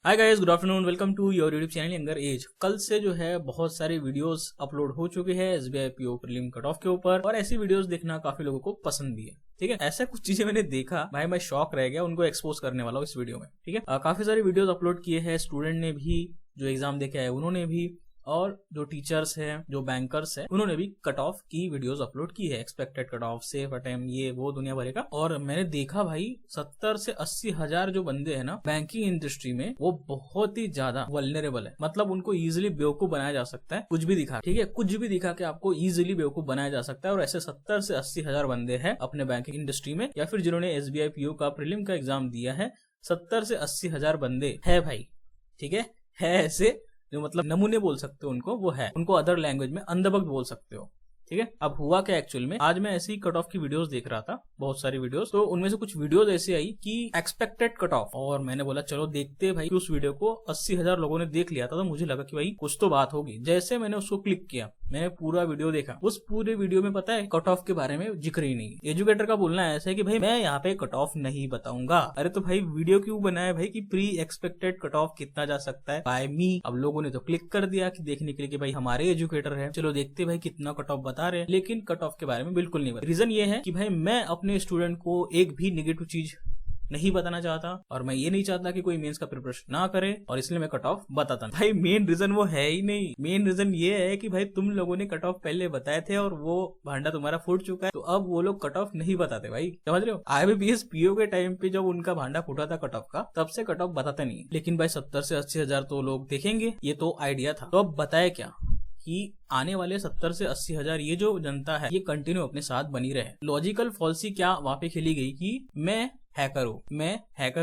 Hi guys, good afternoon, welcome to your YouTube channel Younger Age. कल से जो है बहुत सारे वीडियोस अपलोड हो चुके हैं SBI PO prelim cut off के ऊपर, और ऐसी वीडियोस देखना काफी लोगों को पसंद भी है। ठीक है, ऐसा कुछ चीजें मैंने देखा भाई, मैं शॉक रह गया। उनको एक्सपोज करने वाला हूँ इस वीडियो में। ठीक है, काफी सारे वीडियोस अपलोड किए हैं, स्टूडेंट ने भी, जो एग्जाम देके आए उन्होंने भी, और जो टीचर्स हैं, जो बैंकर्स हैं, उन्होंने भी कट ऑफ की वीडियोस अपलोड की है। Expected cut off, safe attempt, ये वो दुनिया भरे का। और मैंने देखा भाई 70 से 80 हजार जो बंदे हैं ना बैंकिंग इंडस्ट्री में, वो बहुत ही ज्यादा वल्नरेबल है। मतलब उनको इजिली बेवकूफ बनाया जा सकता है, कुछ भी दिखा। ठीक है, कुछ भी दिखा के आपको इजिली बेवकूफ बनाया जा सकता है। और ऐसे 70 से 80 हजार बंदे हैं अपने बैंकिंग इंडस्ट्री में, या फिर जिन्होंने एसबीआई पीओ का प्रीलिम का एग्जाम दिया है। 70 से 80 हजार बंदे है भाई। ठीक है ऐसे जो मतलब नमूने बोल सकते हो उनको, वो है। उनको अदर लैंग्वेज में अंधभक्त बोल सकते हो। ठीक है, अब हुआ क्या एक्चुअल में, आज मैं ऐसी कट ऑफ की वीडियोस देख रहा था, बहुत सारी वीडियोस। तो उनमें से कुछ वीडियोस ऐसी आई कि एक्सपेक्टेड कट ऑफ, और मैंने बोला चलो देखते भाई। उस वीडियो को 80 हजार लोगों ने देख लिया था, तो मुझे लगा कि भाई कुछ तो बात होगी। जैसे मैंने उसको क्लिक किया, मैंने पूरा वीडियो देखा। उस पूरे वीडियो में पता है कट ऑफ के बारे में जिक्र ही नहीं। एजुकेटर का बोलना ऐसा है कि भाई मैं यहाँ पे कट ऑफ नहीं बताऊंगा। अरे तो भाई वीडियो क्यों बनाया भाई कि प्री एक्सपेक्टेड कट ऑफ कितना जा सकता है बाय मी। अब लोगों ने तो क्लिक कर दिया कि देखने के लिए कि भाई हमारे एजुकेटर है, चलो देखते भाई कितना कट ऑफ बता रहे हैं। लेकिन कट ऑफ के बारे में बिल्कुल नहीं बता। रीजन ये है कि भाई मैं अपने स्टूडेंट को एक भी निगेटिव चीज नहीं बताना चाहता, और मैं ये नहीं चाहता कि कोई मेंस का प्रिपरेशन ना करे, और इसलिए मैं कट ऑफ बताता नहीं। भाई मेन रीजन वो है ही नहीं। मेन रीजन ये है कि भाई तुम लोगों ने कट ऑफ पहले बताए थे और वो भांडा तुम्हारा फूट चुका है, तो अब वो लोग कट ऑफ नहीं बताते भाई। समझ रहे हो, आईबीपीएस पीओ के टाइम पे जब उनका भांडा फूटा था कट ऑफ का, तब से कट ऑफ बताते नहीं। लेकिन भाई 70 से 80 हजार तो लोग देखेंगे, ये तो आइडिया था। तो अब बताए क्या कि आने वाले 70 से 80 हजार ये जो जनता है, ये कंटिन्यू अपने साथ बनी रहे। लॉजिकल फॉल्सी क्या वहां पे खेली गई कि मैं हैकर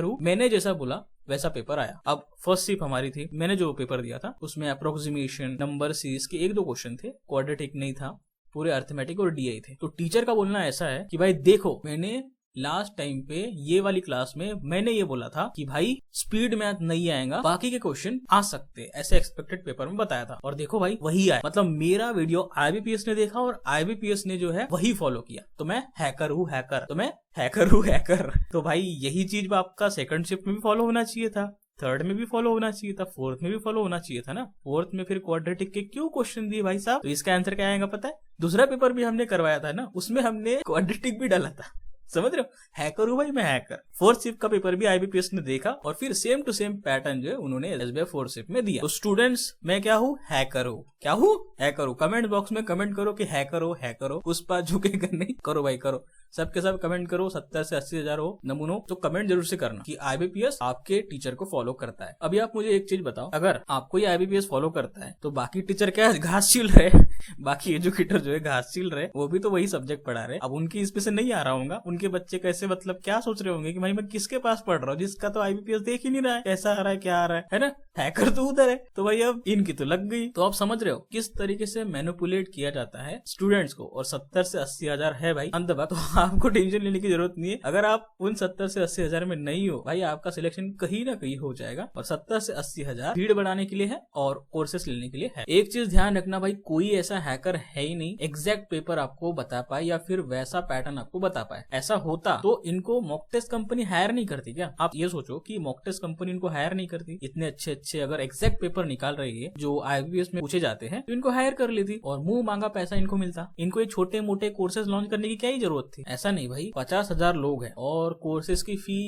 हूँ, मैंने जैसा बोला वैसा पेपर आया। अब फर्स्ट शिफ्ट हमारी थी, मैंने जो पेपर दिया था उसमें अप्रोक्सीमेशन, नंबर सीरीज के 1-2 क्वेश्चन थे, क्वाड्रेटिक नहीं था, पूरे अर्थमेटिक और डीआई थे। तो टीचर का बोलना ऐसा है कि भाई देखो, मैंने लास्ट टाइम पे ये वाली क्लास में मैंने ये बोला था कि भाई स्पीड मैथ नहीं आएगा, बाकी के क्वेश्चन आ सकते, ऐसे एक्सपेक्टेड पेपर में बताया था। और देखो भाई वही आया। मतलब मेरा वीडियो आईबीपीएस ने देखा और आईबीपीएस ने जो है वही फॉलो किया। तो मैं हैकर हूँ हैकर। तो भाई यही चीज आपका सेकंड शिफ्ट में भी फॉलो होना चाहिए था, थर्ड में भी फॉलो होना चाहिए था, फोर्थ में भी फॉलो होना चाहिए था ना। फोर्थ में फिर क्वाड्रेटिक के क्यों क्वेश्चन दिए भाई साहब? तो इसका आंसर क्या आएगा पता है? दूसरा पेपर भी हमने करवाया था ना, उसमें हमने क्वाड्रेटिक भी डाला था। समझ रहे हो, हैकर हूँ भाई मैं हैकर। फोर्थ शिफ्ट का पेपर भी आईबीपीएस ने देखा, और फिर सेम टू सेम पैटर्न जो है उन्होंने एसबीआई फोर्थ शिफ्ट में दिया। तो स्टूडेंट्स, मैं क्या हूँ? हैकर हूँ। क्या हूँ? हैकर हूँ। कमेंट बॉक्स में कमेंट करो कि हैकर हो। उस पर झुकेगा नहीं, करो भाई करो, सबके सब कमेंट करो। 70 से 80 हजार हो नमूनों, तो कमेंट जरूर से करना कि आईबीपीएस आपके टीचर को फॉलो करता है। अभी आप मुझे एक चीज बताओ, अगर आपको ये आईबीपीएस फॉलो करता है तो बाकी टीचर क्या घास छील रहे? बाकी एजुकेटर जो है घास छील रहे, वो भी तो वही सब्जेक्ट पढ़ा रहे। अब उनकी इसमें से नहीं आ रहा होगा, उनके बच्चे कैसे, मतलब क्या सोच रहे होंगे कि भाई मैं किसके पास पढ़ रहा हूँ जिसका तो आईबीपीएस देख ही नहीं रहा है, कैसा आ रहा है, क्या आ रहा है ना। हैकर तो उधर है, तो भाई अब इनकी तो लग गई। तो आप समझ रहे हो किस तरीके से मैनिपुलेट किया जाता है स्टूडेंट्स को। और 70 से 80 हजार है भाई अंधभक्त, तो आपको टेंशन लेने की जरूरत नहीं है। अगर आप उन 70 से 80 हजार में नहीं हो भाई, आपका सिलेक्शन कहीं ना कहीं हो जाएगा। और 70 से 80 हजार भीड़ बढ़ाने के लिए है और कोर्सेस लेने के लिए है। एक चीज ध्यान रखना भाई, कोई ऐसा हैकर है ही नहीं एग्जैक्ट पेपर आपको बता पाए या फिर वैसा पैटर्न आपको बता पाए। ऐसा होता तो इनको मॉक टेस्ट कंपनी हायर नहीं करती क्या? आप ये सोचो कि मॉक टेस्ट कंपनी इनको हायर नहीं करती। इतने अच्छे अगर एग्जैक्ट पेपर निकाल रही है जो आईबीपीएस में पूछे जाते हैं, तो इनको हायर कर लेती और मुंह मांगा पैसा इनको मिलता। इनको ये छोटे मोटे कोर्सेज लॉन्च करने की क्या ही जरूरत थी? ऐसा नहीं भाई, 50 हजार लोग हैं और कोर्सेज की फी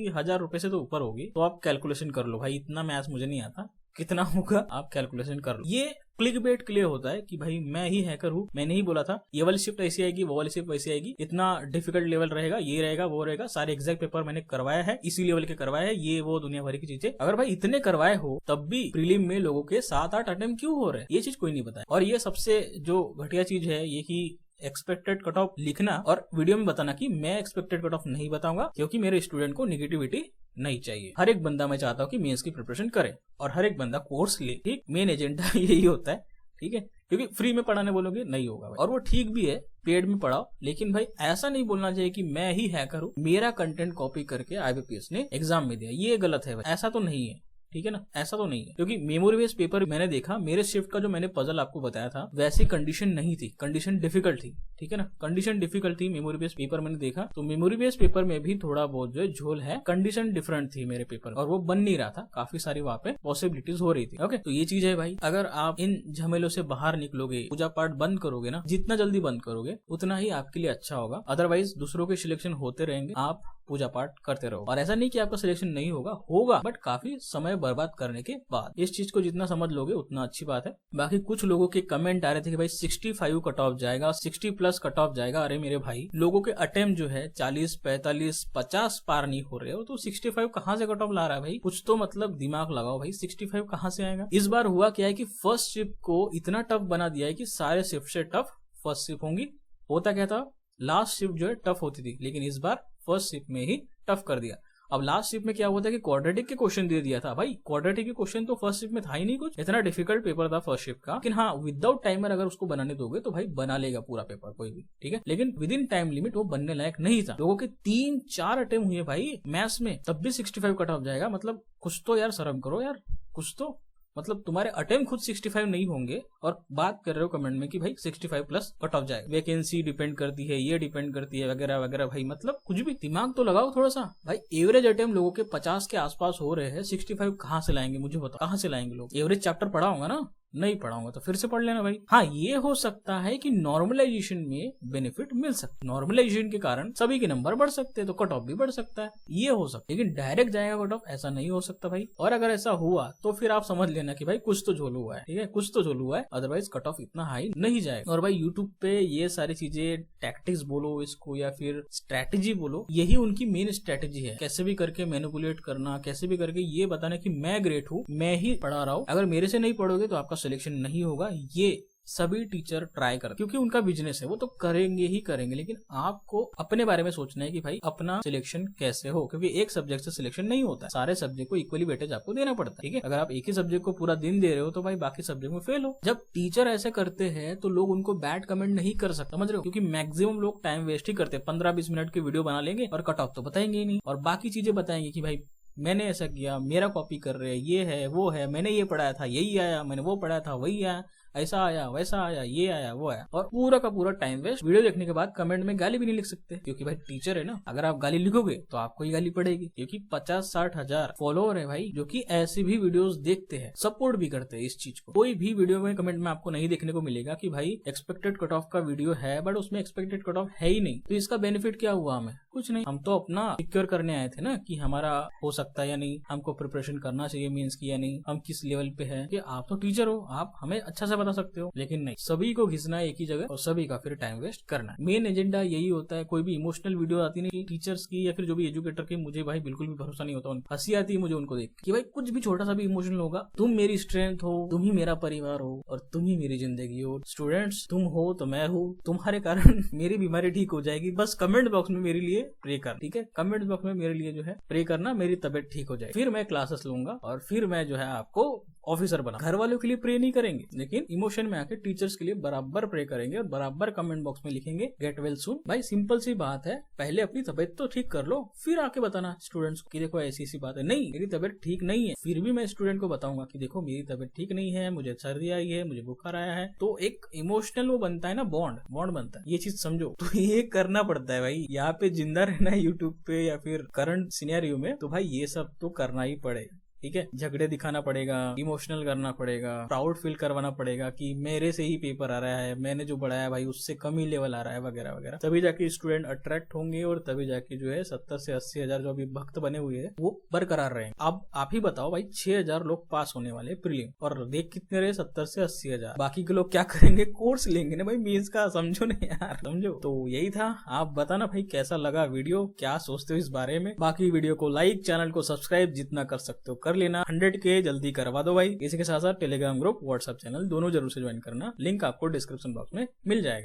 1000 रुपए से तो ऊपर होगी। तो आप कैलकुलेशन कर लो भाई, इतना मैथ्स मुझे नहीं आता, कितना होगा आप कैलकुलेशन कर लो। ये क्लिक बेट क्लियर होता है कि भाई मैं ही हैकर हूँ, मैंने ही बोला था ये वाली शिफ्ट ऐसी आएगी, वो वाली शिफ्ट वैसी आएगी, इतना डिफिकल्ट लेवल रहेगा, ये रहेगा वो रहेगा, सारे एग्जैक्ट पेपर मैंने करवाया है, इसी लेवल के करवाए है, ये वो दुनिया भर की चीजें। अगर भाई इतने करवाए हो तब भी प्रीलिम में लोगों के 7-8 अटेम्प्ट क्यों हो रहे हैं, ये चीज कोई नहीं बताया। और ये सबसे जो घटिया चीज है ये कि एक्सपेक्टेड कट ऑफ लिखना और वीडियो में बताना कि मैं एक्सपेक्टेड कट ऑफ नहीं बताऊंगा क्योंकि मेरे स्टूडेंट को निगेटिविटी नहीं चाहिए। हर एक बंदा मैं चाहता हूँ कि मेंस की प्रिपरेशन करे और हर एक बंदा कोर्स ले। ठीक, मेन एजेंडा यही होता है। ठीक है, क्योंकि फ्री में पढ़ाने बोलोगे नहीं होगा भाई। और वो ठीक भी है, पेड में पढ़ाओ, लेकिन भाई ऐसा नहीं बोलना चाहिए कि मैं ही हैकर हूँ, मेरा कंटेंट कॉपी करके आईबीपीएस ने एग्जाम में दिया, ये गलत है भाई, ऐसा तो नहीं है। ठीक है ना, ऐसा तो नहीं है। क्योंकि मेमोरी बेस्ड पेपर मैंने देखा, मेरे शिफ्ट का जो मैंने पजल आपको बताया था वैसी कंडीशन नहीं थी, कंडीशन डिफिकल्ट थी, ठीक है ना, कंडीशन डिफिकल्ट थी। मेमोरी बेस्ड पेपर मैंने देखा तो मेमोरी बेस्ड पेपर में भी थोड़ा बहुत जो है झोल है, कंडीशन डिफरेंट थी मेरे पेपर और वो बन नहीं रहा था, काफी सारी वहाँ पे पॉसिबिलिटीज हो रही थी। ओके, तो ये चीज है भाई, अगर आप इन झमेलों से बाहर निकलोगे, पूजा पाठ बंद करोगे ना, जितना जल्दी बंद करोगे उतना ही आपके लिए अच्छा होगा। अदरवाइज दूसरों के सिलेक्शन होते रहेंगे, आप पूजा पाठ करते रहो। और ऐसा नहीं कि आपका सिलेक्शन नहीं होगा बट काफी समय बर्बाद करने के बाद। इस चीज को जितना समझ लोगे उतना अच्छी बात है। बाकी कुछ लोगों के कमेंट आ रहे थे कि भाई 65 कट ऑफ जाएगा, 60 प्लस कट ऑफ जाएगा। अरे मेरे भाई, लोगों के अटेम्प्ट जो है 40, 45, 50 पार नहीं हो रहे हो तो 65 कहाँ से कट ऑफ ला रहा है भाई? कुछ तो मतलब दिमाग लगाओ भाई, 65 कहाँ से आएगा? इस बार हुआ क्या है कि फर्स्ट शिफ्ट को इतना टफ बना दिया है कि सारे शिफ्ट से टफ फर्स्ट शिफ्ट होंगी। होता क्या था, लास्ट शिफ्ट जो है टफ होती थी, लेकिन इस बार फर्स्ट शिफ्ट में ही टफ कर दिया। अब लास्ट शिफ्ट में क्या हुआ था कि क्वाड्रेटिक के क्वेश्चन दे दिया था भाई, क्वाड्रेटिक के क्वेश्चन तो फर्स्ट शिफ्ट में था ही नहीं कुछ, इतना डिफिकल्ट पेपर था फर्स्ट शिफ्ट का। लेकिन हाँ, विदाउट टाइमर अगर उसको बनाने दोगे तो भाई बना लेगा पूरा पेपर कोई भी, ठीक है, लेकिन विद इन टाइम लिमिट वो बनने लायक नहीं था। लोगों के 3-4 अटेम्प्ट हुए भाई मैथ्स में, तब भी 65 कट ऑफ जाएगा। मतलब कुछ तो यार शर्म करो यार, कुछ तो मतलब तुम्हारे अटेम्प्ट खुद 65 नहीं होंगे और बात कर रहे हो कमेंट में कि भाई 65 प्लस कट ऑफ जाएगा। वैकेंसी डिपेंड करती है, ये डिपेंड करती है वगैरह वगैरह। भाई मतलब कुछ भी दिमाग तो लगाओ थोड़ा सा भाई। एवरेज अटेम्प्ट लोगों के 50 के आसपास हो रहे हैं, 65 कहाँ से लाएंगे मुझे बताओ, कहाँ से लाएंगे लोग? एवरेज चैप्टर पढ़ा होगा ना, नहीं पढ़ाऊंगा तो फिर से पढ़ लेना भाई। हाँ, ये हो सकता है कि नॉर्मलाइजेशन में बेनिफिट मिल सकता है, नॉर्मलाइजेशन के कारण सभी के नंबर बढ़ सकते हैं तो कट ऑफ भी बढ़ सकता है, ये हो सकता है। लेकिन डायरेक्ट जाएगा कट ऑफ, ऐसा नहीं हो सकता भाई। और अगर ऐसा हुआ तो फिर आप समझ लेना कि भाई कुछ तो झोल हुआ है, ठीक है, कुछ तो झोल हुआ है, अदरवाइज कट ऑफ इतना हाई नहीं जाएगा। और भाई यूट्यूब पे ये सारी चीजें, टैक्टिक्स बोलो इसको या फिर स्ट्रैटेजी बोलो, यही उनकी मेन स्ट्रैटेजी है। कैसे भी करके मैनिपुलेट करना, कैसे भी करके ये बताना कि मैं ग्रेट हूँ, मैं ही पढ़ा रहा हूँ, अगर मेरे से नहीं पढ़ोगे तो आपका सिलेक्शन नहीं होगा। ये सभी टीचर ट्राई करते, क्योंकि उनका बिजनेस है, वो तो करेंगे ही करेंगे। लेकिन आपको अपने बारे में सोचना है कि भाई अपना सिलेक्शन कैसे हो, क्योंकि एक सब्जेक्ट से सिलेक्शन नहीं होता है, सारे सब्जेक्ट को इक्वली वेटेज आपको देना पड़ता है, ठीक है। अगर आप एक ही सब्जेक्ट को पूरा दिन दे रहे हो तो भाई बाकी सब्जेक्ट में फेल हो। जब टीचर ऐसे करते हैं तो लोग उनको बैड कमेंट नहीं कर सकते, समझ रहे हो, क्योंकि मैक्सिमम लोग टाइम वेस्ट ही करते हैं। 15-20 मिनट की वीडियो बना लेंगे और कट ऑफ तो बताएंगे ही नहीं, और बाकी चीजें बताएंगे कि भाई मैंने ऐसा किया, मेरा कॉपी कर रहे हैं, ये है वो है, मैंने ये पढ़ाया था यही आया, मैंने वो पढ़ाया था वही आया, ऐसा आया वैसा आया, ये आया वो आया, और पूरा का पूरा टाइम वेस्ट। वीडियो देखने के बाद कमेंट में गाली भी नहीं लिख सकते, क्योंकि भाई टीचर है ना, अगर आप गाली लिखोगे तो आपको ही गाली पड़ेगी। क्योंकि 50-60 हजार फॉलोअर है भाई, जो कि ऐसी भी वीडियोस देखते हैं, सपोर्ट भी करते हैं इस चीज को। कोई भी वीडियो में कमेंट में आपको नहीं देखने को मिलेगा कि भाई एक्सपेक्टेड कट ऑफ का वीडियो है बट उसमें एक्सपेक्टेड कट ऑफ है ही नहीं, तो इसका बेनिफिट क्या हुआ हमें? कुछ नहीं। हम तो अपना सिक्योर करने आए थे ना कि हमारा हो सकता है या नहीं, हमको प्रिपरेशन करना चाहिए मेंस की या नहीं, हम किस लेवल पे है। कि आप तो टीचर हो, आप हमें अच्छा से बता सकते हो, लेकिन नहीं, सभी को घिसना है एक ही जगह और सभी का फिर टाइम वेस्ट करना है। मेन एजेंडा यही होता है। कोई भी इमोशनल वीडियो आती नहीं टीचर्स की या फिर जो भी एजुकेटर की, मुझे भाई बिल्कुल भी भरोसा नहीं होता। हंसी आती है मुझे उनको देख कि भाई कुछ भी छोटा सा भी इमोशनल होगा, तुम मेरी स्ट्रेंथ हो, तुम ही मेरा परिवार हो और तुम ही मेरी जिंदगी हो। स्टूडेंट्स तुम हो तो मैं हूँ, तुम्हारे कारण मेरी बीमारी ठीक हो जाएगी। बस कमेंट बॉक्स में मेरे लिए प्रे कर, ठीक है, कमेंट बॉक्स में मेरे लिए जो है प्रे करना, मेरी तबीयत ठीक हो जाए, फिर मैं क्लासेस लूंगा और फिर मैं जो है आपको ऑफिसर बना। घर वालों के लिए प्रे नहीं करेंगे, लेकिन इमोशन में आके टीचर्स के लिए बराबर प्रे करेंगे और बराबर कमेंट बॉक्स में लिखेंगे गेट वेल सून। भाई सिंपल सी बात है, पहले अपनी तबीयत तो ठीक कर लो, फिर आके बताना स्टूडेंट्स को कि देखो ऐसी सी बात है, नहीं मेरी तबीयत ठीक नहीं है, फिर भी मैं स्टूडेंट को बताऊंगा कि देखो मेरी तबीयत ठीक नहीं है, मुझे सर्दी आई है, मुझे बुखार आया है। तो एक इमोशनल वो बनता है ना, बॉन्ड बनता है, ये चीज समझो। तो ये करना पड़ता है भाई, यहाँ पे जिंदा रहना है यूट्यूब पे या फिर करंट सिनेरियो में, तो भाई ये सब तो करना ही पड़ेगा, ठीक है। झगड़े दिखाना पड़ेगा, इमोशनल करना पड़ेगा, प्राउड फील करवाना पड़ेगा कि मेरे से ही पेपर आ रहा है, मैंने जो पढ़ाया भाई उससे कम ही लेवल आ रहा है वगैरह वगैरह। तभी जाके स्टूडेंट अट्रैक्ट होंगे और तभी जाके जो है 70 से 80 हजार जो अभी भक्त बने हुए हैं वो बरकरार रहेंगे। अब आप ही बताओ भाई, 6,000 लोग पास होने वाले प्रीलिम और देख कितने रहे, 70 से 80 हजार। बाकी के लोग क्या करेंगे, कोर्स लेंगे ना भाई मेंस का, समझो ना यार, समझो। तो यही था, आप बताना भाई कैसा लगा वीडियो, क्या सोचते हो इस बारे में। बाकी वीडियो को लाइक, चैनल को सब्सक्राइब जितना कर सकते हो कर लेना। 100K जल्दी करवा दो भाई। इसी के साथ साथ टेलीग्राम ग्रुप, व्हाट्सएप चैनल दोनों जरूर से ज्वाइन करना, लिंक आपको डिस्क्रिप्शन बॉक्स में मिल जाएगा।